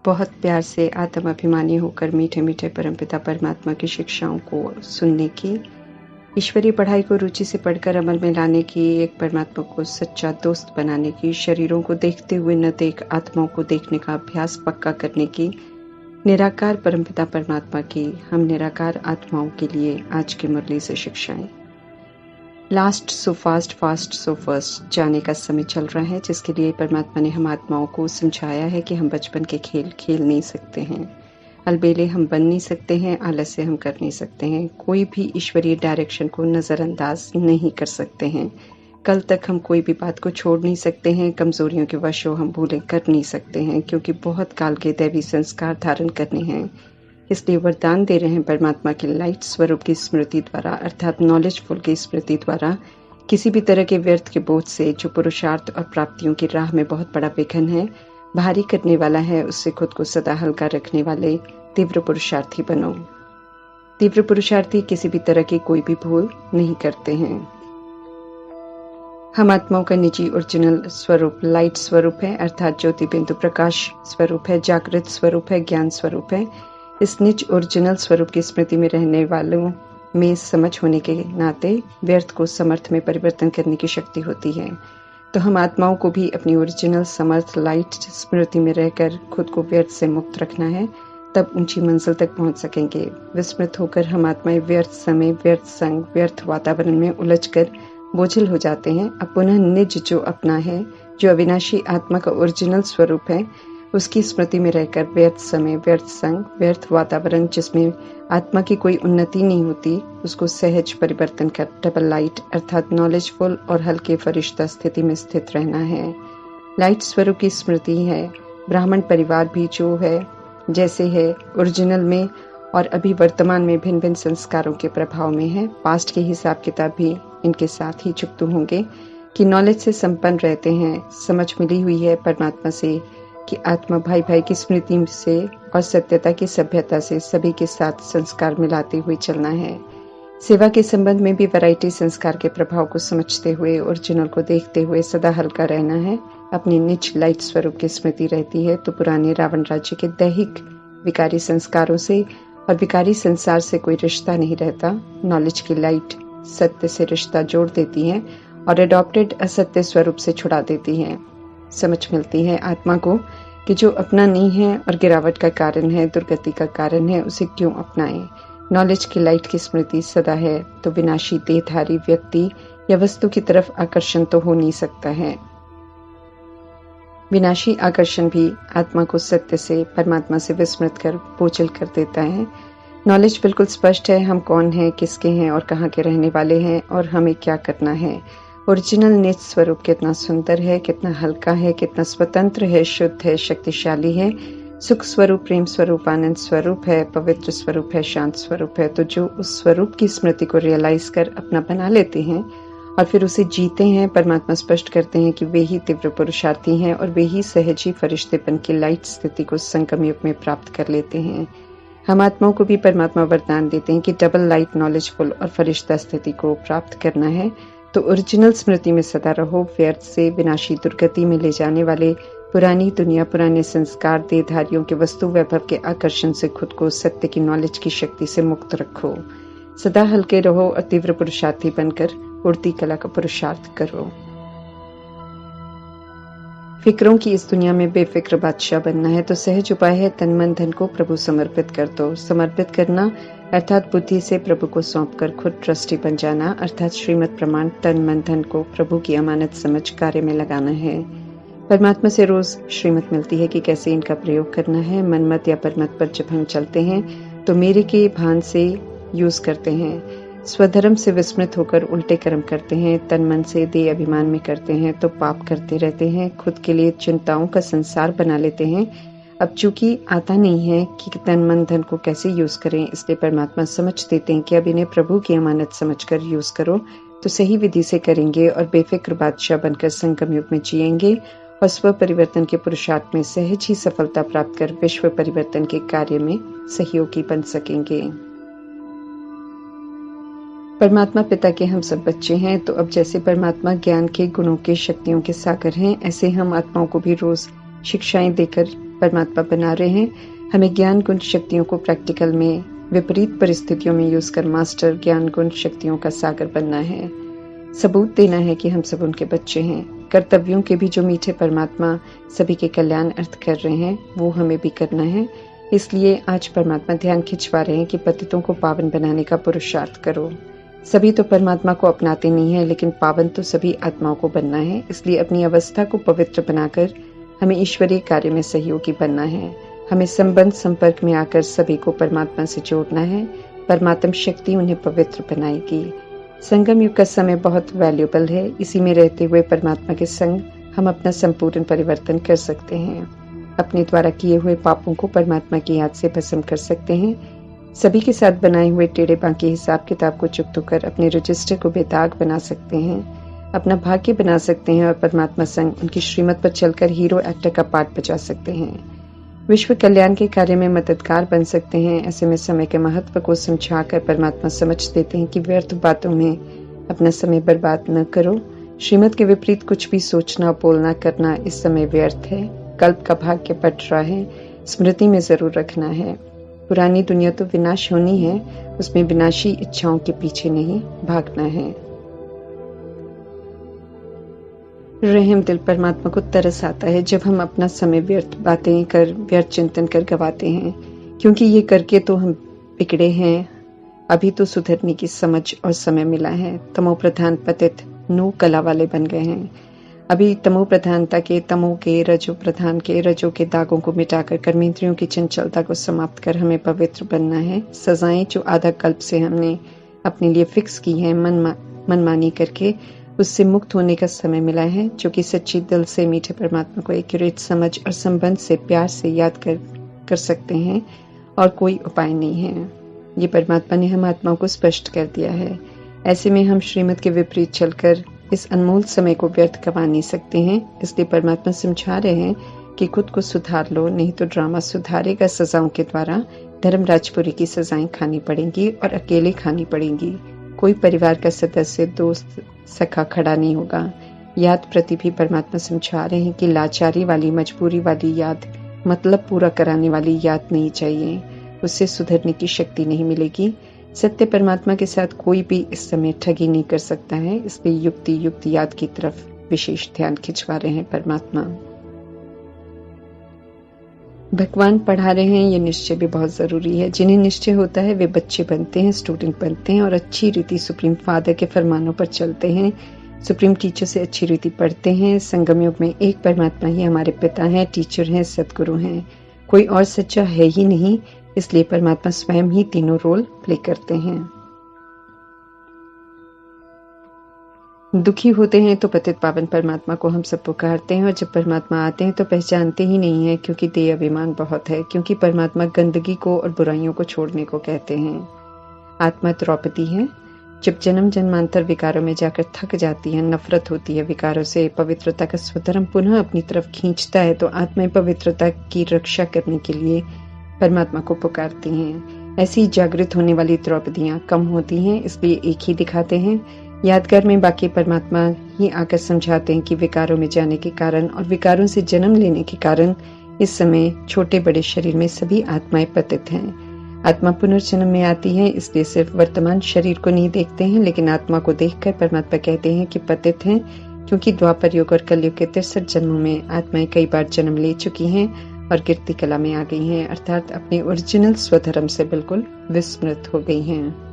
बहुत प्यार से आत्म अभिमानी होकर मीठे मीठे परमपिता परमात्मा की शिक्षाओं को सुनने की, ईश्वरीय पढ़ाई को रुचि से पढ़कर अमल में लाने की, एक परमात्मा को सच्चा दोस्त बनाने की, शरीरों को देखते हुए न देख आत्माओं को देखने का अभ्यास पक्का करने की, निराकार परमपिता परमात्मा की हम निराकार आत्माओं के लिए आज की मुरली से शिक्षाएं। Last so fast, fast so first जाने का समय चल रहा है, जिसके लिए परमात्मा ने हम आत्माओं को समझाया है कि हम बचपन के खेल खेल नहीं सकते हैं, अलबेले हम बन नहीं सकते हैं, आलस्य हम कर नहीं सकते हैं, कोई भी ईश्वरीय डायरेक्शन को नज़रअंदाज नहीं कर सकते हैं, कल तक हम कोई भी बात को छोड़ नहीं सकते हैं, कमजोरियों के वशों हम भूलें कर नहीं सकते हैं, क्योंकि बहुत काल के दैवी संस्कार धारण करने हैं। इसलिए वरदान दे रहे हैं परमात्मा के लाइट स्वरूप की स्मृति द्वारा, अर्थात नॉलेजफुल की स्मृति द्वारा, किसी भी तरह के व्यर्थ के बोझ से जो पुरुषार्थ और प्राप्तियों की राह में बहुत बड़ा विघ्न है, भारी करने वाला है, उससे खुद को सदा हल्का रखने वाले तीव्र पुरुषार्थी बनो। तीव्र पुरुषार्थी किसी भी तरह की कोई भी भूल नहीं करते हैं। हम आत्माओं का निजी ओरिजिनल स्वरूप लाइट स्वरूप है, अर्थात ज्योति बिंदु प्रकाश स्वरूप है, जागृत स्वरूप है, ज्ञान स्वरूप है। इस निज ओरिजिनल स्वरूप की स्मृति में रहने वालों में समझ होने के नाते व्यर्थ को समर्थ में परिवर्तन करने की शक्ति होती है। तो हम आत्माओं को भी अपनी ओरिजिनल समर्थ लाइट स्मृति में रहकर खुद को व्यर्थ से मुक्त रखना है, तब ऊंची मंजिल तक पहुंच सकेंगे। विस्मृत होकर हम आत्माएं व्यर्थ समय, व्यर्थ संग, व्यर्थ वातावरण में उलझकर बोझिल हो जाते हैं। अब पुनः निज जो अपना है, जो अविनाशी आत्मा का ओरिजिनल स्वरूप है, उसकी स्मृति में रहकर व्यर्थ समय, व्यर्थ संग, व्यर्थ वातावरण जिसमें आत्मा की कोई उन्नति नहीं होती, उसको सहज परिवर्तन कर डबल लाइट अर्थात नॉलेजफुल और हल्के फरिश्ता स्थिति में स्थित रहना है। लाइट स्वरूप की स्मृति है। ब्राह्मण परिवार भी जो है जैसे है ओरिजिनल में और अभी वर्तमान में भिन्न भिन्न संस्कारों के प्रभाव में है, पास्ट के हिसाब किताब भी इनके साथ ही चुकते होंगे कि नॉलेज से संपन्न रहते हैं। समझ मिली हुई है परमात्मा से कि आत्मा भाई भाई की स्मृति से और सत्यता की सभ्यता से सभी के साथ संस्कार मिलाते हुए चलना है। सेवा के संबंध में भी वैरायटी संस्कार के प्रभाव को समझते हुए ओरिजिनल को देखते हुए सदा हल्का रहना है। अपनी निज लाइट स्वरूप की स्मृति रहती है तो पुराने रावण राज्य के दैहिक विकारी संस्कारों से और विकारी संसार से कोई रिश्ता नहीं रहता। नॉलेज की लाइट सत्य से रिश्ता जोड़ देती है और एडॉप्टेड असत्य स्वरूप से छुड़ा देती है। समझ मिलती है आत्मा को कि जो अपना नहीं है और गिरावट का कारण है, दुर्गति का कारण है, उसे क्यों अपनाएं। नॉलेज की लाइट की स्मृति सदा है तो विनाशी देहधारी व्यक्ति या वस्तु की तरफ आकर्षण तो हो नहीं सकता है। विनाशी आकर्षण भी आत्मा को सत्य से, परमात्मा से विस्मृत कर बोझिल कर देता है। नॉलेज बिल्कुल स्पष्ट है, हम कौन हैं, किसके हैं और कहाँ के रहने वाले हैं और हमें क्या करना है। ओरिजिनल निज स्वरूप कितना सुंदर है, कितना हल्का है, कितना स्वतंत्र है, शुद्ध है, शक्तिशाली है, सुख स्वरूप, प्रेम स्वरूप, आनंद स्वरूप है, पवित्र स्वरूप है, शांत स्वरूप है। तो जो उस स्वरूप की स्मृति को रियलाइज कर अपना बना लेते हैं और फिर उसे जीते हैं, परमात्मा स्पष्ट करते हैं कि वे ही तीव्र पुरुषार्थी हैं और वे ही सहज ही फरिश्तेपन की लाइट स्थिति को संगम युग में प्राप्त कर लेते हैं। हम आत्माओं को भी परमात्मा वरदान देते हैं कि डबल लाइट नॉलेजफुल और फरिश्ता स्थिति को प्राप्त करना है तो ओरिजिनल स्मृति में सदा रहो। व्यर्थ से विनाशी दुर्गति में ले जाने वाले पुरानी दुनिया, पुराने संस्कार, देहधारियों के वस्तु वैभव के आकर्षण से खुद को सत्य की नॉलेज की शक्ति से मुक्त रखो। सदा हल्के रहो और तीव्र पुरुषार्थी बनकर उड़ती कला का पुरुषार्थ करो। फिक्रों की इस दुनिया में बेफिक्र बादशाह बनना है तो सहज उपाय है तन मन धन को प्रभु समर्पित कर दो। समर्पित करना अर्थात बुद्धि से प्रभु को सौंपकर खुद ट्रस्टी बन जाना, अर्थात श्रीमत प्रमाण तन मन धन को प्रभु की अमानत समझ कार्य में लगाना है। परमात्मा से रोज श्रीमत मिलती है कि कैसे इनका प्रयोग करना है। मनमत या परमत पर जब हम चलते हैं तो मेरे के भान से यूज करते हैं, स्वधर्म से विस्मृत होकर उल्टे कर्म करते हैं, तन मन से देह अभिमान में करते हैं तो पाप करते रहते हैं, खुद के लिए चिंताओं का संसार बना लेते हैं। अब चूंकि आता नहीं है कि तन मन धन को कैसे यूज करें, इसलिए परमात्मा समझ देते हैं कि अब इन्हें प्रभु की अमानत समझकर यूज करो तो सही विधि से करेंगे और बेफिक्र बादशाह बनकर संगम युग में जिएंगे और स्व परिवर्तन के पुरुषार्थ में सहज ही सफलता प्राप्त कर विश्व परिवर्तन के कार्य में सहयोगी बन सकेंगे। परमात्मा पिता के हम सब बच्चे हैं, तो अब जैसे परमात्मा ज्ञान के, गुणों के, शक्तियों के सागर हैं, ऐसे हम आत्माओं को भी रोज शिक्षाएं देकर परमात्मा बना रहे हैं। हमें ज्ञान गुण शक्तियों को प्रैक्टिकल में विपरीत परिस्थितियों में यूज कर मास्टर ज्ञान गुण शक्तियों का सागर बनना है। सबूत देना है कि हम सब उनके बच्चे हैं। कर्तव्यों के भी जो मीठे परमात्मा सभी के कल्याण अर्थ कर रहे हैं वो हमें भी करना है। इसलिए आज परमात्मा ध्यान खिंचवा रहे हैं कि पतितों को पावन बनाने का पुरुषार्थ करो। सभी तो परमात्मा को अपनाते नहीं है, लेकिन पावन तो सभी आत्माओं को बनना है। इसलिए अपनी अवस्था को पवित्र बनाकर हमें ईश्वरीय कार्य में सहयोगी बनना है। हमें संबंध संपर्क में आकर सभी को परमात्मा से जोड़ना है। परमात्म शक्ति उन्हें पवित्र बनाएगी। संगम युग का समय बहुत वैल्यूएबल है। इसी में रहते हुए परमात्मा के संग हम अपना संपूर्ण परिवर्तन कर सकते हैं। अपने द्वारा किए हुए पापों को परमात्मा की याद से भस्म कर सकते हैं। सभी के साथ बनाए हुए टेढ़े बांके हिसाब किताब को चुकतो कर अपने रजिस्टर को बेदाग बना सकते हैं, अपना भाग्य बना सकते हैं और परमात्मा संग उनकी श्रीमत पर चलकर हीरो एक्टर का पार्ट बजा सकते हैं। विश्व कल्याण के कार्य में मददगार बन सकते हैं। ऐसे में समय के महत्व को समझाकर परमात्मा समझ देते हैं कि व्यर्थ बातों में अपना समय बर्बाद न करो। श्रीमत के विपरीत कुछ भी सोचना बोलना करना इस समय व्यर्थ है। कल्प का भाग्य पट रहा है, स्मृति में जरूर रखना है। पुरानी दुनिया तो विनाश होनी है, उसमें विनाशी इच्छाओं के पीछे नहीं भागना है। रहम दिल परमात्मा को तरस आता है जब हम अपना समय व्यर्थ बातें कर व्यर्थ चिंतन कर गवाते हैं, क्योंकि ये करके तो हम बिगड़े हैं। अभी तो सुधरने की समझ और समय मिला है। तमो प्रधान पतित नू कला वाले बन गए हैं। अभी तमो प्रधानता के तमो के रजो प्रधान के रजो के दागों को मिटाकर कर्मेंद्रियों की चंचलता को समाप्त कर हमें पवित्र बनना है। सजाएं जो आधा कल्प से हमने अपने लिए फिक्स की है मनमानी करके, उससे मुक्त होने का समय मिला है, जो कि सच्ची दिल से मीठे परमात्मा को एक्यूरेट समझ और संबंध से प्यार से याद कर सकते हैं और कोई उपाय नहीं है। ये परमात्मा ने हम आत्माओं को स्पष्ट कर दिया है। ऐसे में हम श्रीमत के विपरीत चलकर इस अनमोल समय को व्यर्थ गवा नहीं सकते हैं। इसलिए परमात्मा समझा रहे हैं कि खुद को सुधार लो, नहीं तो ड्रामा सुधारेगा। सजाओं के द्वारा धर्मराजपुरी की सजाएं खानी पड़ेंगी और अकेले खानी पड़ेंगी। कोई परिवार का सदस्य दोस्त सखा खड़ा नहीं होगा। याद प्रति भी परमात्मा समझा रहे हैं कि लाचारी वाली मजबूरी वाली याद, मतलब पूरा कराने वाली याद नहीं चाहिए। उससे सुधरने की शक्ति नहीं मिलेगी। सत्य परमात्मा के साथ कोई भी इस समय ठगी नहीं कर सकता है। इसलिए युक्ति युक्त याद की तरफ विशेष ध्यान खिंचवा रहे हैं परमात्मा। भगवान पढ़ा रहे हैं, ये निश्चय भी बहुत जरूरी है। जिन्हें निश्चय होता है वे बच्चे बनते हैं, स्टूडेंट बनते हैं और अच्छी रीति सुप्रीम फादर के फरमानों पर चलते हैं। सुप्रीम टीचर से अच्छी रीति पढ़ते हैं। संगम युग में एक परमात्मा ही हमारे पिता हैं, टीचर हैं, सदगुरु हैं। कोई और सच्चा है ही नहीं। इसलिए परमात्मा स्वयं ही तीनों रोल प्ले करते हैं। दुखी होते हैं तो पतित पावन परमात्मा को हम सब पुकारते हैं, और जब परमात्मा आते हैं तो पहचानते ही नहीं है, क्योंकि देह अभिमान बहुत है। क्योंकि परमात्मा गंदगी को और बुराइयों को छोड़ने को कहते हैं। आत्मा द्रौपदी है। जब जन्म जन्मांतर विकारों में जाकर थक जाती है, नफरत होती है विकारों से, पवित्रता का स्वधर्म पुनः अपनी तरफ खींचता है, तो आत्मा पवित्रता की रक्षा करने के लिए परमात्मा को पुकारती हैं। ऐसी जागृत होने वाली द्रौपदियां कम होती हैं, इसलिए एक ही दिखाते हैं। यादगार में बाकी परमात्मा ही आकर समझाते हैं कि विकारों में जाने के कारण और विकारों से जन्म लेने के कारण इस समय छोटे बड़े शरीर में सभी आत्माएं पतित हैं। आत्मा पुनर्जन्म में आती है, इसलिए सिर्फ वर्तमान शरीर को नहीं देखते हैं, लेकिन आत्मा को देखकर परमात्मा कहते हैं कि पतित हैं, क्योंकि द्वापर युग और कलयुग के 63 जन्मों में आत्माएं कई बार जन्म ले चुकी हैं और कीर्ति कला में आ गई हैं, अर्थात अपने ओरिजिनल स्वधर्म से बिल्कुल विस्मृत हो गई हैं।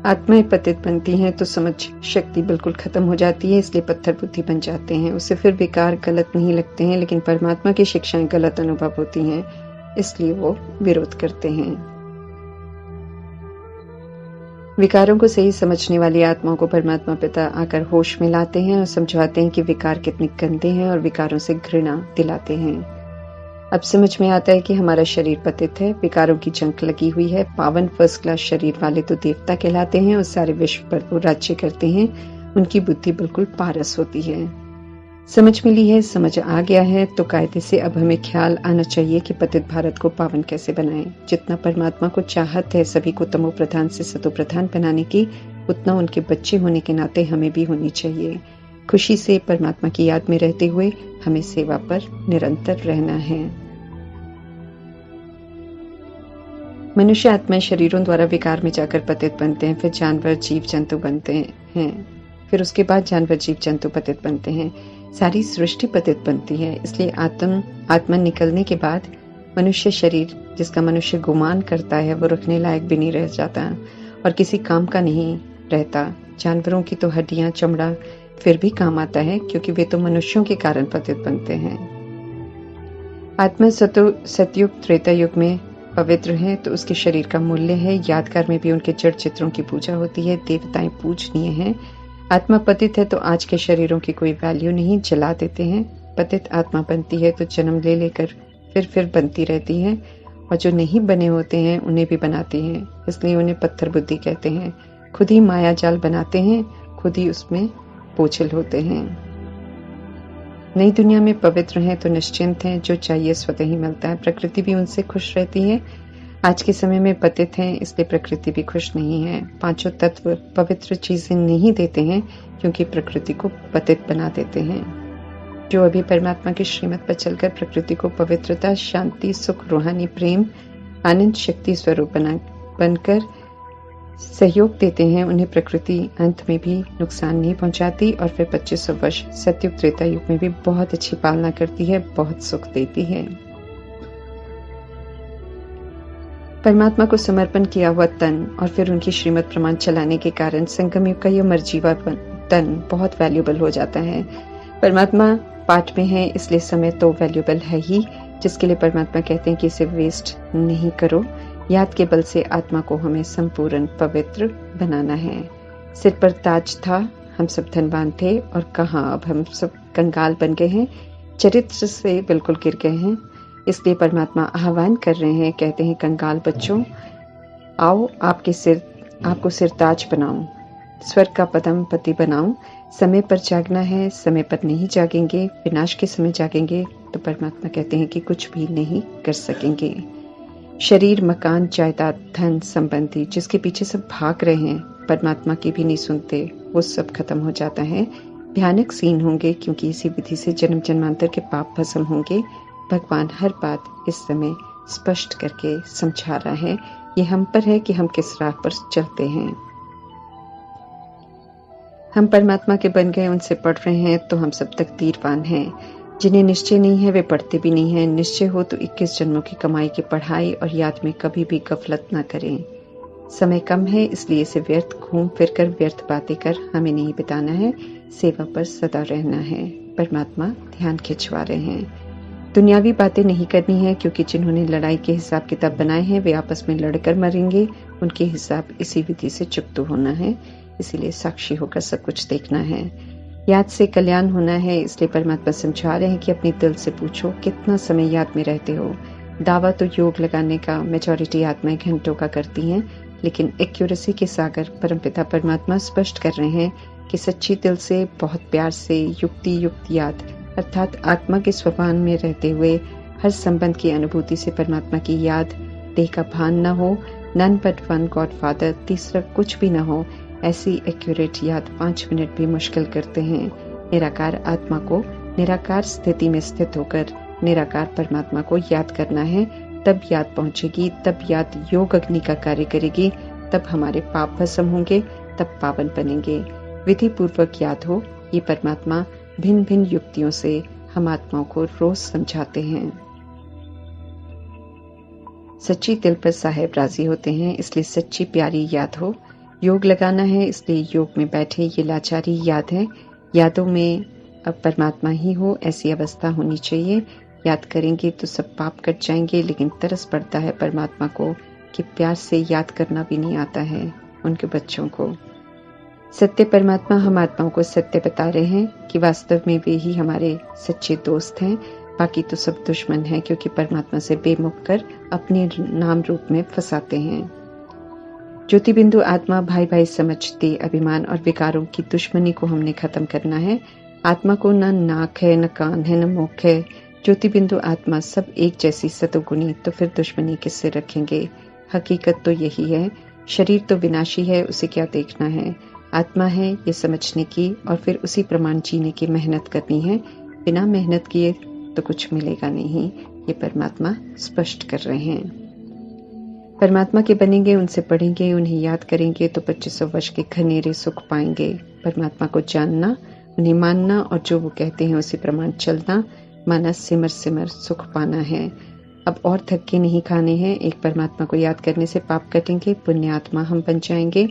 आत्माएं पतित बनती हैं तो समझ शक्ति बिल्कुल खत्म हो जाती है, इसलिए पत्थर बुद्धि बन जाते हैं। उसे फिर विकार गलत नहीं लगते हैं, लेकिन परमात्मा की शिक्षाएं गलत अनुभव होती हैं, इसलिए वो विरोध करते हैं। विकारों को सही समझने वाली आत्माओं को परमात्मा पिता आकर होश में लाते हैं और समझाते हैं कि विकार कितने गंदे हैं और विकारों से घृणा दिलाते हैं। अब समझ में आता है कि हमारा शरीर पतित है, विकारों की जंग लगी हुई है। पावन फर्स्ट क्लास शरीर वाले तो देवता कहलाते हैं और सारे विश्व पर वो राज्य करते हैं। उनकी बुद्धि बिल्कुल पारस होती है। समझ मिली है, समझ आ गया है, तो कायदे से अब हमें ख्याल आना चाहिए कि पतित भारत को पावन कैसे बनाएं। जितना परमात्मा को चाहत है सभी को तमो प्रधान से सतो प्रधान बनाने की, उतना उनके बच्चे होने के नाते हमें भी होनी चाहिए। खुशी से परमात्मा की याद में रहते हुए हमें सेवा पर निरंतर रहना है। मनुष्य आत्माएं शरीरों द्वारा विकार में जाकर पतित बनते हैं, फिर जानवर जीव जंतु बनते हैं, फिर उसके बाद जानवर जीव जंतु पतित बनते हैं। सारी सृष्टि पतित बनती है। इसलिए आत्मा निकलने के बाद मनुष्य शरीर जिसका मनुष्य गुमान करता है वो रखने लायक भी नहीं रह जाता और किसी काम का नहीं रहता। जानवरों की तो हड्डियां चमड़ा फिर भी काम आता है क्योंकि वे तो मनुष्यों के कारण पतित बनते हैं। आत्मा सतयुग त्रेता युग में पवित्र है तो उसके शरीर का मूल्य है। यादगार में भी उनके जड़ चित्रों की पूजा होती है। देवताएं पूजनीय हैं। आत्मा पतित है तो आज के शरीरों की कोई वैल्यू नहीं, जला देते हैं। पतित आत्मा बनती है तो जन्म ले लेकर फिर बनती रहती है और जो नहीं बने होते हैं उन्हें भी बनाती हैं। इसलिए उन्हें पत्थर बुद्धि कहते हैं। खुद ही माया जाल बनाते हैं, खुद ही उसमें बोझिल होते हैं। नई दुनिया में पवित्र हैं तो निश्चिंत हैं, जो चाहिए स्वतः ही मिलता है। प्रकृति भी उनसे खुश रहती है। आज के समय में पतित हैं इसलिए प्रकृति भी खुश नहीं है। पांचों तत्व पवित्र चीजें नहीं देते हैं क्योंकि प्रकृति को पतित बना देते हैं। जो अभी परमात्मा की श्रीमत पर चलकर प्रकृति को पवित्रता, शांति, सुख, रूहानी प्रेम, आनंद, शक्ति स्वरूप बनकर सहयोग देते हैं, उन्हें प्रकृति अंत में भी नुकसान नहीं पहुंचाती और फिर 2500 वर्ष सतयुग त्रेता युग में भी बहुत अच्छी पालना करती है, बहुत सुख देती है। परमात्मा को समर्पण किया हुआ तन और फिर उनकी श्रीमत प्रमाण चलाने के कारण संगम युग का यह मर्जीवा तन बहुत वैल्यूएबल हो जाता है। परमात्मा पाठ में है इसलिए समय तो वैल्यूएबल है ही, जिसके लिए परमात्मा कहते हैं कि इसे वेस्ट नहीं करो। याद के बल से आत्मा को हमें संपूर्ण पवित्र बनाना है। सिर पर ताज था, हम सब धनवान थे और कहाँ अब हम सब कंगाल बन गए हैं, चरित्र से बिल्कुल गिर गए हैं। इसलिए परमात्मा आह्वान कर रहे हैं, कहते हैं कंगाल बच्चों आओ, आपको सिरताज बनाऊं, स्वर्ग का पदम पति बनाऊं। समय पर जागना है, समय पर नहीं जागेंगे, विनाश के समय जागेंगे तो परमात्मा कहते हैं कि कुछ भी नहीं कर सकेंगे। शरीर, मकान, जायदाद, धन संबंधी जिसके पीछे सब भाग रहे हैं, परमात्मा की भी नहीं सुनते, वो सब खत्म हो जाता है। भयानक सीन होंगे क्योंकि इसी विधि से जन्म जन्मांतर के पाप भस्म होंगे। भगवान हर बात इस समय स्पष्ट करके समझा रहा है। ये हम पर है कि हम किस राह पर चलते हैं। हम परमात्मा के बन गए, उनसे पढ़ रहे हैं तो हम सब तकदीरवान हैं। जिन्हें निश्चय नहीं है वे पढ़ते भी नहीं है। निश्चय हो तो 21 जन्मों की कमाई की पढ़ाई और याद में कभी भी गफलत न करें। समय कम है इसलिए इसे व्यर्थ घूम फिर कर व्यर्थ बातें कर हमें नहीं बिताना है, सेवा पर सदा रहना है। परमात्मा ध्यान खिंचवा रहे हैं। दुनियावी बातें नहीं करनी है क्योंकि जिन्होंने लड़ाई के हिसाब किताब बनाए हैं वे आपस में लड़कर मरेंगे। उनके हिसाब इसी विधि से चुकता होना है, इसीलिए साक्षी होकर सब कुछ देखना है। याद से कल्याण होना है, इसलिए परमात्मा समझा रहे हैं कि अपने दिल से पूछो कितना समय याद में रहते हो। दावा तो योग लगाने का मेजॉरिटी आत्माएं घंटों का करती हैं, लेकिन एक्यूरेसी के सागर परमपिता परमात्मा स्पष्ट कर रहे हैं कि सच्ची दिल से, बहुत प्यार से, युक्ति युक्त याद अर्थात आत्मा के स्वभाव में रहते हुए हर संबंध की अनुभूति से परमात्मा की याद, देह का भान न हो, none but one God father, तीसरा कुछ भी न हो, ऐसी एक्यूरेट याद 5 मिनट भी मुश्किल करते हैं। निराकार आत्मा को निराकार स्थिति में स्थित होकर निराकार परमात्मा को याद करना है, तब याद पहुंचेगी, तब याद योग अग्नि का कार्य करेगी, तब हमारे पाप भस्म होंगे, तब पावन बनेंगे। विधि पूर्वक याद हो, ये परमात्मा भिन्न भिन्न युक्तियों से हम आत्माओं को रोज समझाते हैं। सच्ची दिल पर साहेब राजी होते हैं, इसलिए सच्ची प्यारी याद हो। योग लगाना है इसलिए योग में बैठे, ये लाचारी याद है। यादों में अब परमात्मा ही हो ऐसी अवस्था होनी चाहिए। याद करेंगे तो सब पाप कट जाएंगे, लेकिन तरस पड़ता है परमात्मा को कि प्यार से याद करना भी नहीं आता है उनके बच्चों को। सत्य परमात्मा हम आत्माओं को सत्य बता रहे हैं कि वास्तव में वे ही हमारे सच्चे दोस्त हैं, बाकी तो सब दुश्मन हैं क्योंकि परमात्मा से बेमुख कर अपने नाम रूप में फंसाते हैं। ज्योति बिंदु आत्मा भाई भाई समझते, अभिमान और विकारों की दुश्मनी को हमने खत्म करना है। आत्मा को न नाक है, न कान है, न मुख है। ज्योति बिंदु आत्मा सब एक जैसी सतोगुणी, तो फिर दुश्मनी किससे रखेंगे। हकीकत तो यही है, शरीर तो विनाशी है, उसे क्या देखना है। आत्मा है ये समझने की और फिर उसी प्रमाण जीने की मेहनत करनी है। बिना मेहनत किए तो कुछ मिलेगा नहीं, ये परमात्मा स्पष्ट कर रहे हैं। परमात्मा के बनेंगे, उनसे पढ़ेंगे, उन्हें याद करेंगे तो 2500 वर्ष के घनेरे सुख पाएंगे। परमात्मा को जानना, उन्हें मानना और जो वो कहते हैं उसी प्रमाण चलना, माना सिमर सिमर सुख पाना है। अब और धक्के नहीं खाने हैं। एक परमात्मा को याद करने से पाप कटेंगे, पुण्य आत्मा हम बन जाएंगे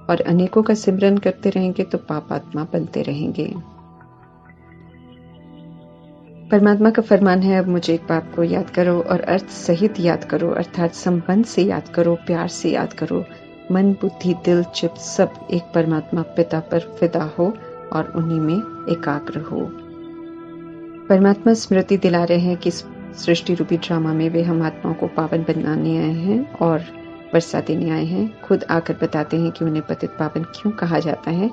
और अनेकों का सिमरन करते रहेंगे तो पाप आत्मा बनते रहेंगे। परमात्मा का फरमान है, अब मुझे एक बात को याद करो और अर्थ सहित याद करो, अर्थात संबंध से याद करो, प्यार से याद करो। मन, बुद्धि, दिल, चित्त सब एक परमात्मा पिता पर फिदा हो और उन्हीं में एकाग्र हो। परमात्मा स्मृति दिला रहे हैं कि सृष्टि रूपी ड्रामा में वे हम आत्माओं को पावन बनाने आए हैं और वर्षा देने आए हैं। खुद आकर बताते हैं कि उन्हें पतित पावन क्यों कहा जाता है,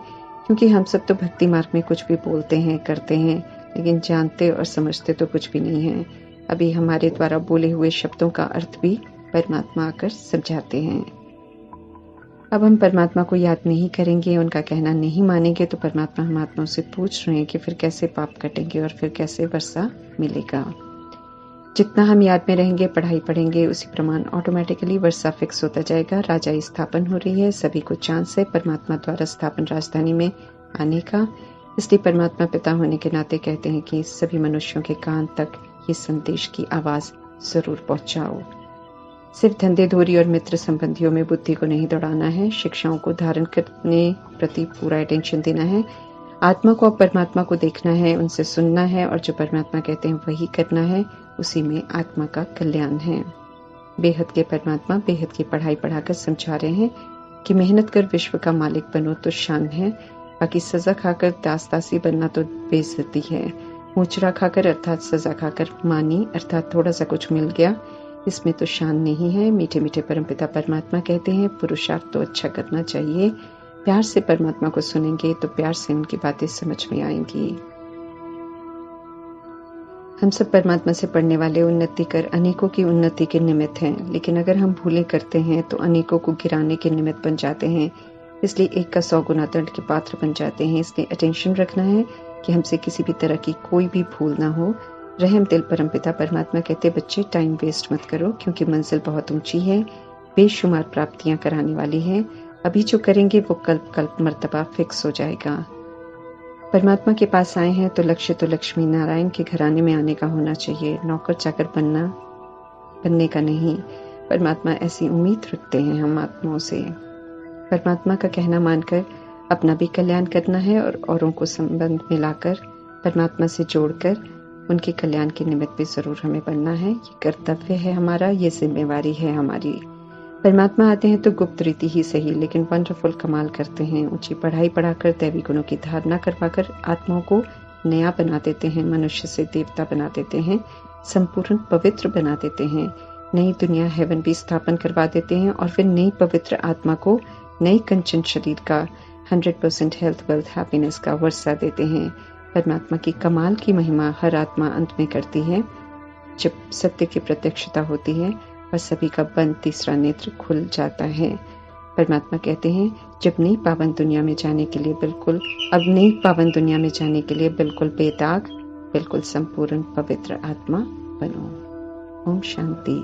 क्योंकि हम सब तो भक्ति मार्ग में कुछ भी बोलते हैं, करते हैं, लेकिन जानते और समझते तो कुछ भी नहीं है। अभी हमारे द्वारा बोले हुए शब्दों का अर्थ भी परमात्मा आकर समझाते हैं। अब हम परमात्मा को याद नहीं करेंगे, उनका कहना नहीं मानेंगे तो परमात्मा हम आत्माओं से पूछ रहे हैं कि फिर कैसे पाप कटेंगे और फिर कैसे वर्षा मिलेगा। जितना हम याद में रहेंगे, पढ़ाई पढ़ेंगे, उसी प्रमाण ऑटोमेटिकली वर्षा फिक्स होता जाएगा। राजा स्थापन हो रही है, सभी को चांस है परमात्मा द्वारा स्थापन राजधानी में आने का। इसलिए परमात्मा पिता होने के नाते कहते हैं कि सभी मनुष्यों के कान तक ये संदेश की आवाज जरूर पहुंचाओ। सिर्फ धंधे धोरी और मित्र संबंधियों में बुद्धि को नहीं दौड़ाना है, शिक्षाओं को धारण करने प्रति पूरा अटेंशन देना है। आत्मा को अब परमात्मा को देखना है, उनसे सुनना है और जो परमात्मा कहते हैं वही करना है। उसी में आत्मा का कल्याण है। बेहद के परमात्मा बेहद की पढ़ाई पढ़ाकर समझा रहे हैं कि मेहनत कर विश्व का मालिक बनो तो शान है, बाकी सजा खाकर दास दासी बनना तो बेइज्जती है। मुचरा खाकर अर्थात सजा खाकर मानी अर्थात थोड़ा सा कुछ मिल गया, इसमें तो शान नहीं है। मीठे मीठे परमपिता परमात्मा कहते हैं पुरुषार्थ तो अच्छा करना चाहिए। प्यार से परमात्मा को सुनेंगे तो प्यार से उनकी बातें समझ में आएंगी। हम सब परमात्मा से पढ़ने वाले उन्नति कर अनेकों की उन्नति के निमित्त हैं, लेकिन अगर हम भूलें करते हैं तो अनेकों को गिराने के निमित्त बन जाते हैं। इसलिए एक का 100 गुना दंड के पात्र बन जाते हैं। इसलिए अटेंशन रखना है कि हमसे किसी भी तरह की कोई भी भूल ना हो। रहम दिल परमपिता परमात्मा कहते बच्चे टाइम वेस्ट मत करो, क्योंकि मंजिल बहुत ऊंची है, बेशुमार प्राप्तियां कराने वाली है। अभी जो करेंगे वो कल्प कल्प मर्तबा फिक्स हो जाएगा। परमात्मा के पास आए हैं तो लक्ष्य तो लक्ष्मी नारायण के घराने में आने का होना चाहिए, नौकर चाकर बनने का नहीं। परमात्मा ऐसी उम्मीद रखते हैं हम आत्माओं से। परमात्मा का कहना मानकर अपना भी कल्याण करना है और औरों को संबंध मिलाकर परमात्मा से जोड़कर उनके कल्याण के निमित्त भी जरूर हमें बनना है। ये कर्तव्य है हमारा, ये जिम्मेवारी है हमारी। परमात्मा आते हैं तो गुप्त रीति ही सही, लेकिन वंडरफुल कमाल करते हैं। ऊंची पढ़ाई पढ़ाकर दैवी गुणों की धारणा करवाकर आत्माओं को नया बना देते हैं, मनुष्य से देवता बना देते हैं, संपूर्ण पवित्र बना देते हैं। नई दुनिया हेवन भी स्थापन करवा देते हैं और फिर नई पवित्र आत्मा को नई कंचन शरीर का 100% हेल्थ वेल्थ हैप्पीनेस का वर्षा देते हैं। परमात्मा की कमाल की महिमा हर आत्मा अंत में करती है, जब सत्य की प्रत्यक्षता होती है और सभी का बंद तीसरा नेत्र खुल जाता है। परमात्मा कहते हैं जब नई पावन दुनिया में जाने के लिए बिल्कुल बेदाग, बिल्कुल संपूर्ण पवित्र आत्मा बनो। ओम शांति।